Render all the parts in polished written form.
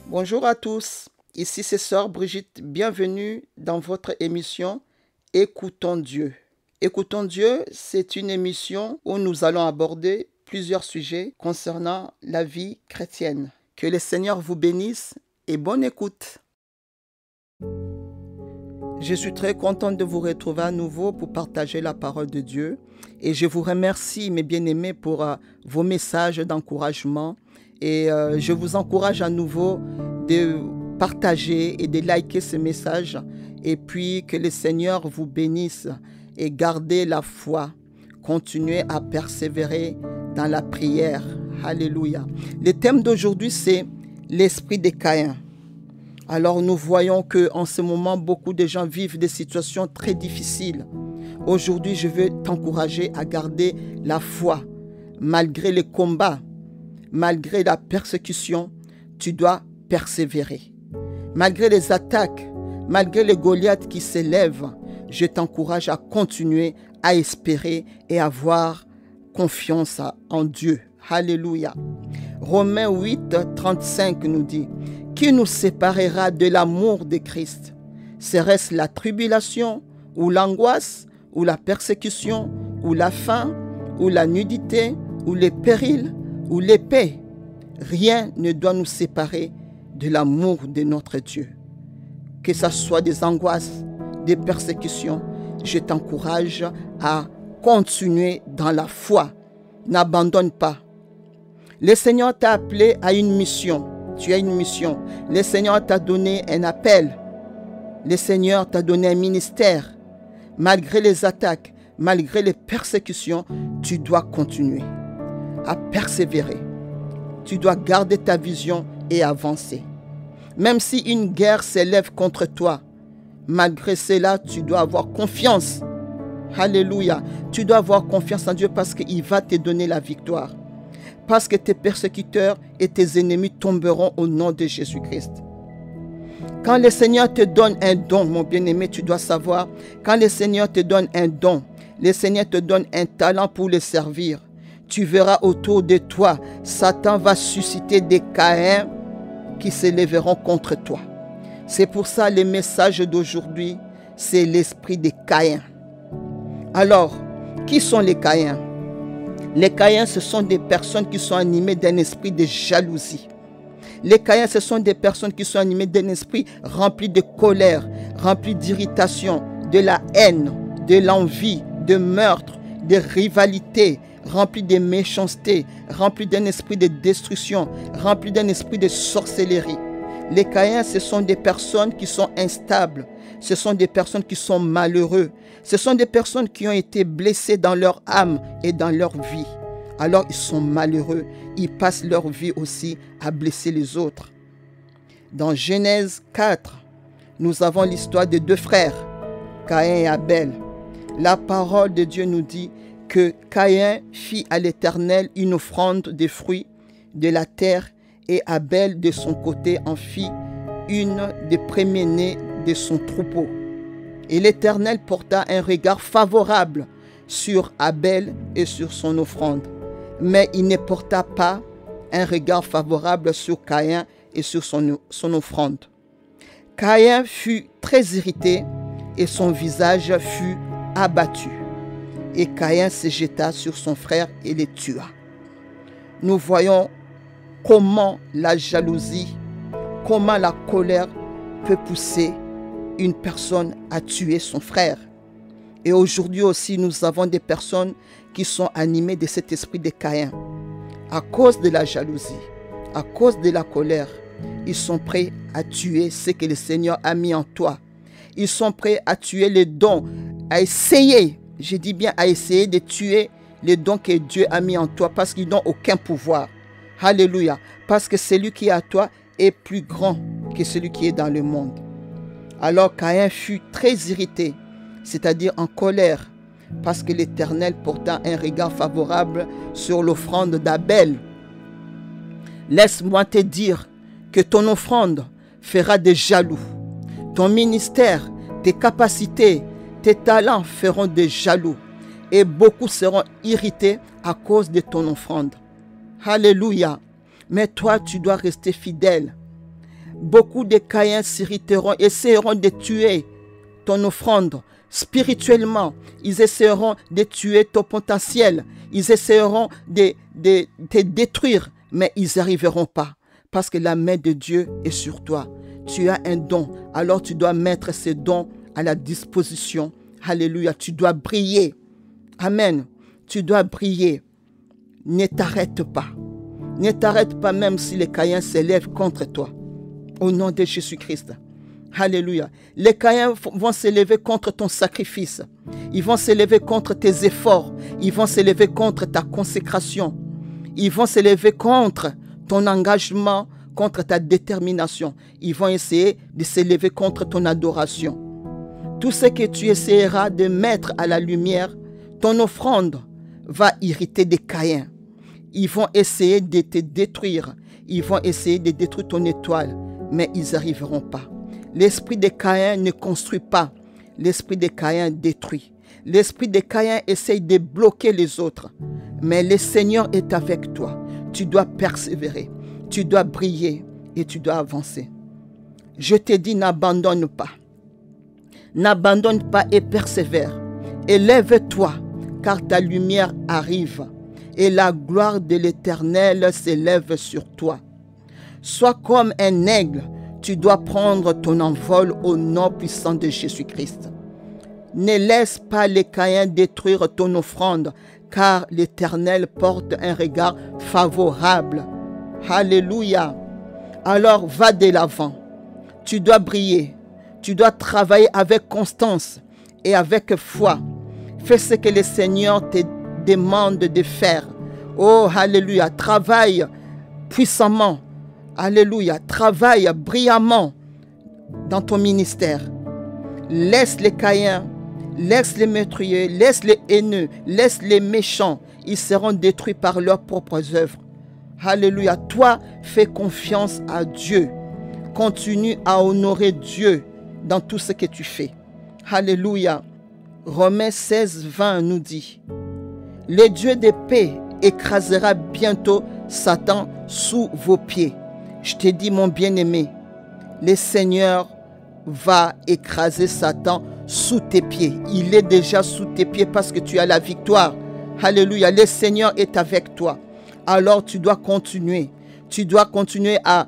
Bonjour à tous, ici c'est Sœur Brigitte, bienvenue dans votre émission Écoutons Dieu. Écoutons Dieu, c'est une émission où nous allons aborder plusieurs sujets concernant la vie chrétienne. Que le Seigneur vous bénisse et bonne écoute. Je suis très contente de vous retrouver à nouveau pour partager la parole de Dieu et je vous remercie mes bien-aimés pour vos messages d'encouragement et je vous encourage à nouveau de partager et de liker ce message et puis que le Seigneur vous bénisse et gardez la foi, continuez à persévérer dans la prière. Alléluia. Le thème d'aujourd'hui c'est l'esprit de Caïn. Alors nous voyons qu'en ce moment, beaucoup de gens vivent des situations très difficiles. Aujourd'hui, je veux t'encourager à garder la foi. Malgré les combats, malgré la persécution, tu dois persévérer. Malgré les attaques, malgré les Goliaths qui s'élèvent, je t'encourage à continuer à espérer et à avoir confiance en Dieu. Alléluia. Romains 8, 35 nous dit: qui nous séparera de l'amour de Christ? Serait-ce la tribulation, ou l'angoisse, ou la persécution, ou la faim, ou la nudité, ou les périls, ou l'épée? Rien ne doit nous séparer de l'amour de notre Dieu. Que ce soit des angoisses, des persécutions, je t'encourage à continuer dans la foi. N'abandonne pas. Le Seigneur t'a appelé à une mission. Tu as une mission. Le Seigneur t'a donné un appel. Le Seigneur t'a donné un ministère. Malgré les attaques, malgré les persécutions, tu dois continuer à persévérer. Tu dois garder ta vision et avancer. Même si une guerre s'élève contre toi, malgré cela, tu dois avoir confiance. Alléluia. Tu dois avoir confiance en Dieu parce qu'il va te donner la victoire. Parce que tes persécuteurs et tes ennemis tomberont au nom de Jésus-Christ. Quand le Seigneur te donne un don, mon bien-aimé, tu dois savoir, quand le Seigneur te donne un don, le Seigneur te donne un talent pour le servir, tu verras autour de toi, Satan va susciter des Caïns qui s'élèveront contre toi. C'est pour ça le message d'aujourd'hui, c'est l'esprit des Caïns. Alors, qui sont les Caïns? Les Caïns, ce sont des personnes qui sont animées d'un esprit de jalousie. Les Caïns, ce sont des personnes qui sont animées d'un esprit rempli de colère, rempli d'irritation, de la haine, de l'envie, de meurtre, de rivalité, rempli de méchanceté, rempli d'un esprit de destruction, rempli d'un esprit de sorcellerie. Les Caïns, ce sont des personnes qui sont instables. Ce sont des personnes qui sont malheureux. Ce sont des personnes qui ont été blessées dans leur âme et dans leur vie. Alors ils sont malheureux. Ils passent leur vie aussi à blesser les autres. Dans Genèse 4, nous avons l'histoire de deux frères, Caïn et Abel. La parole de Dieu nous dit que Caïn fit à l'Éternel une offrande de fruits de la terre et Abel de son côté en fit une des premiers-nés de son troupeau. Et l'Éternel porta un regard favorable sur Abel et sur son offrande. Mais il ne porta pas un regard favorable sur Caïn et sur son offrande. Caïn fut très irrité et son visage fut abattu. Et Caïn se jeta sur son frère et le tua. Nous voyons comment la jalousie, comment la colère peut pousser une personne à tuer son frère. Et aujourd'hui aussi, nous avons des personnes qui sont animées de cet esprit de Caïn. À cause de la jalousie, à cause de la colère, ils sont prêts à tuer ce que le Seigneur a mis en toi. Ils sont prêts à tuer les dons, à essayer, je dis bien à essayer de tuer les dons que Dieu a mis en toi parce qu'ils n'ont aucun pouvoir. Alléluia. Parce que celui qui est à toi est plus grand que celui qui est dans le monde. Alors Caïn fut très irrité, c'est-à-dire en colère, parce que l'Éternel porta un regard favorable sur l'offrande d'Abel. Laisse-moi te dire que ton offrande fera des jaloux. Ton ministère, tes capacités, tes talents feront des jaloux et beaucoup seront irrités à cause de ton offrande. Alléluia. Mais toi, tu dois rester fidèle. Beaucoup de Caïns s'irriteront, essaieront de tuer ton offrande. Spirituellement, ils essaieront de tuer ton potentiel. Ils essaieront de te détruire, mais ils n'y arriveront pas. Parce que la main de Dieu est sur toi. Tu as un don, alors tu dois mettre ce don à la disposition. Alléluia, tu dois briller. Amen, tu dois briller. Ne t'arrête pas. Ne t'arrête pas même si les Caïns s'élèvent contre toi. Au nom de Jésus-Christ. Alléluia. Les Caïns vont s'élever contre ton sacrifice. Ils vont s'élever contre tes efforts. Ils vont s'élever contre ta consécration. Ils vont s'élever contre ton engagement, contre ta détermination. Ils vont essayer de s'élever contre ton adoration. Tout ce que tu essaieras de mettre à la lumière, ton offrande va irriter des Caïns. Ils vont essayer de te détruire. Ils vont essayer de détruire ton étoile. Mais ils n'arriveront pas. L'esprit de Caïn ne construit pas. L'esprit de Caïn détruit. L'esprit de Caïn essaye de bloquer les autres. Mais le Seigneur est avec toi. Tu dois persévérer. Tu dois briller et tu dois avancer. Je te dis, n'abandonne pas. N'abandonne pas et persévère. Élève-toi, car ta lumière arrive. Et la gloire de l'Éternel s'élève sur toi. Sois comme un aigle, tu dois prendre ton envol au nom puissant de Jésus-Christ. Ne laisse pas les Caïns détruire ton offrande, car l'Éternel porte un regard favorable. Alléluia. Alors va de l'avant. Tu dois briller. Tu dois travailler avec constance et avec foi. Fais ce que le Seigneur te demande de faire. Oh, alléluia. Travaille puissamment. Alléluia. Travaille brillamment dans ton ministère. Laisse les Caïns, laisse les meurtriers, laisse les haineux, laisse les méchants. Ils seront détruits par leurs propres œuvres. Alléluia. Toi, fais confiance à Dieu. Continue à honorer Dieu dans tout ce que tu fais. Alléluia. Romains 16, 20 nous dit: le Dieu de paix écrasera bientôt Satan sous vos pieds. Je te dis, mon bien-aimé, le Seigneur va écraser Satan sous tes pieds. Il est déjà sous tes pieds parce que tu as la victoire. Alléluia. Le Seigneur est avec toi. Alors tu dois continuer. Tu dois continuer à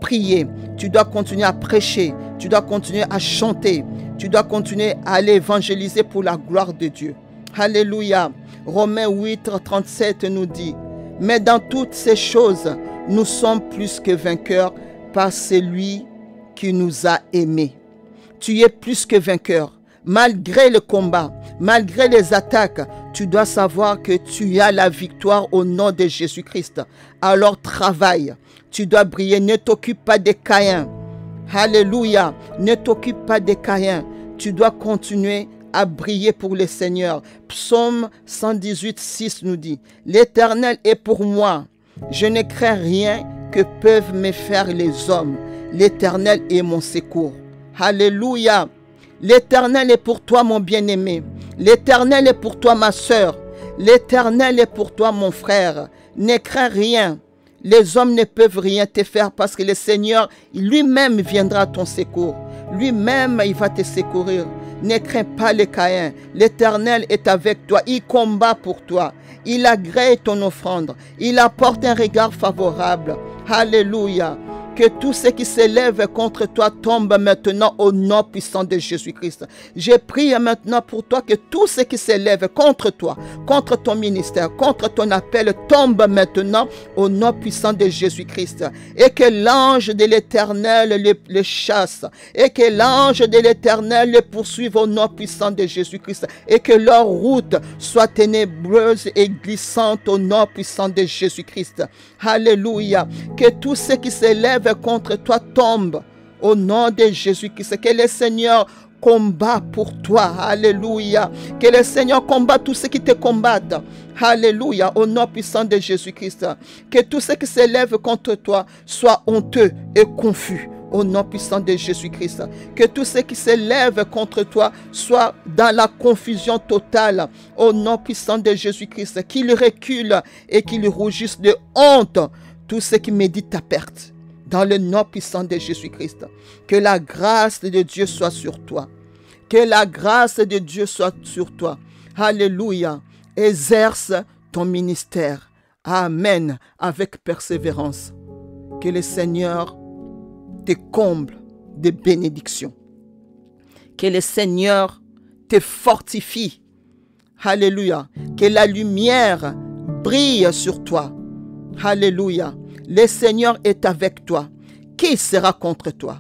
prier. Tu dois continuer à prêcher. Tu dois continuer à chanter. Tu dois continuer à aller évangéliser pour la gloire de Dieu. Alléluia. Romains 8, 37 nous dit: mais dans toutes ces choses, nous sommes plus que vainqueurs par celui qui nous a aimés. Tu es plus que vainqueur. Malgré le combat, malgré les attaques, tu dois savoir que tu as la victoire au nom de Jésus-Christ. Alors travaille. Tu dois briller. Ne t'occupe pas des Caïns. Alléluia. Ne t'occupe pas des Caïns. Tu dois continuer à briller pour le Seigneur. Psaume 118, 6 nous dit: l'Éternel est pour moi. Je ne crains rien que peuvent me faire les hommes. L'Éternel est mon secours. Alléluia. L'Éternel est pour toi, mon bien-aimé. L'Éternel est pour toi, ma sœur. L'Éternel est pour toi, mon frère. Ne crains rien. Les hommes ne peuvent rien te faire parce que le Seigneur lui-même viendra à ton secours. Lui-même, il va te secourir. Ne crains pas les Caïns. L'Éternel est avec toi. Il combat pour toi. Il agrée ton offrande. Il apporte un regard favorable. Alléluia. Que tout ce qui s'élève contre toi tombe maintenant au nom puissant de Jésus-Christ. Je prie maintenant pour toi que tout ce qui s'élève contre toi, contre ton ministère, contre ton appel, tombe maintenant au nom puissant de Jésus-Christ. Et que l'ange de l'Éternel le chasse. Et que l'ange de l'Éternel le poursuive au nom puissant de Jésus-Christ. Et que leur route soit ténébreuse et glissante au nom puissant de Jésus-Christ. Alléluia. Que tout ce qui s'élève contre toi tombe au nom de Jésus-Christ. Que le Seigneur combat pour toi. Alléluia. Que le Seigneur combat tous ceux qui te combattent. Alléluia. Au nom puissant de Jésus-Christ. Que tout ce qui s'élève contre toi soit honteux et confus. au nom puissant de Jésus-Christ. Que tout ce qui s'élève contre toi soit dans la confusion totale, au nom puissant de Jésus-Christ. Qu'il recule et qu'il rougisse de honte tout ce qui médite ta perte, dans le nom puissant de Jésus-Christ. Que la grâce de Dieu soit sur toi. Que la grâce de Dieu soit sur toi. Alléluia. Exerce ton ministère. Amen. Avec persévérance. Que le Seigneur te comble de bénédictions. Que le Seigneur te fortifie. Alléluia. Que la lumière brille sur toi. Alléluia. Le Seigneur est avec toi. Qui sera contre toi?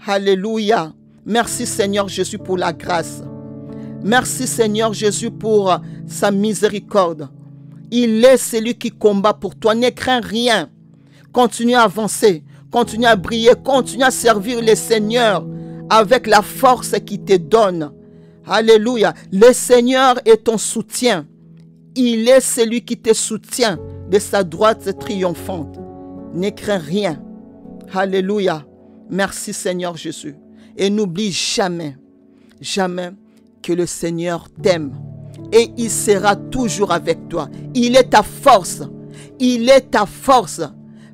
Alléluia. Merci Seigneur Jésus pour la grâce. Merci Seigneur Jésus pour sa miséricorde. Il est celui qui combat pour toi. Ne crains rien. Continue à avancer. Continue à briller. Continue à servir le Seigneur avec la force qu'il te donne. Alléluia. Le Seigneur est ton soutien. Il est celui qui te soutient de sa droite triomphante. Ne crains rien. Alléluia. Merci Seigneur Jésus. Et n'oublie jamais, jamais que le Seigneur t'aime. Et il sera toujours avec toi. Il est ta force. Il est ta force.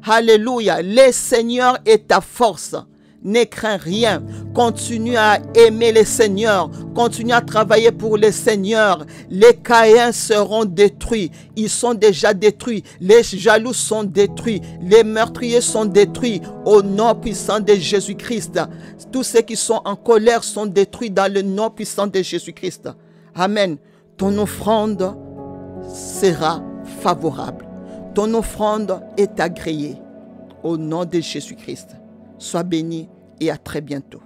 Alléluia. Le Seigneur est ta force. Ne crains rien. Continue à aimer le Seigneur. Continue à travailler pour le Seigneur. Les Caïns seront détruits. Ils sont déjà détruits. Les jaloux sont détruits. Les meurtriers sont détruits. Au nom puissant de Jésus-Christ. Tous ceux qui sont en colère sont détruits dans le nom puissant de Jésus-Christ. Amen. Ton offrande sera favorable. Ton offrande est agréée. Au nom de Jésus-Christ. Sois béni et à très bientôt.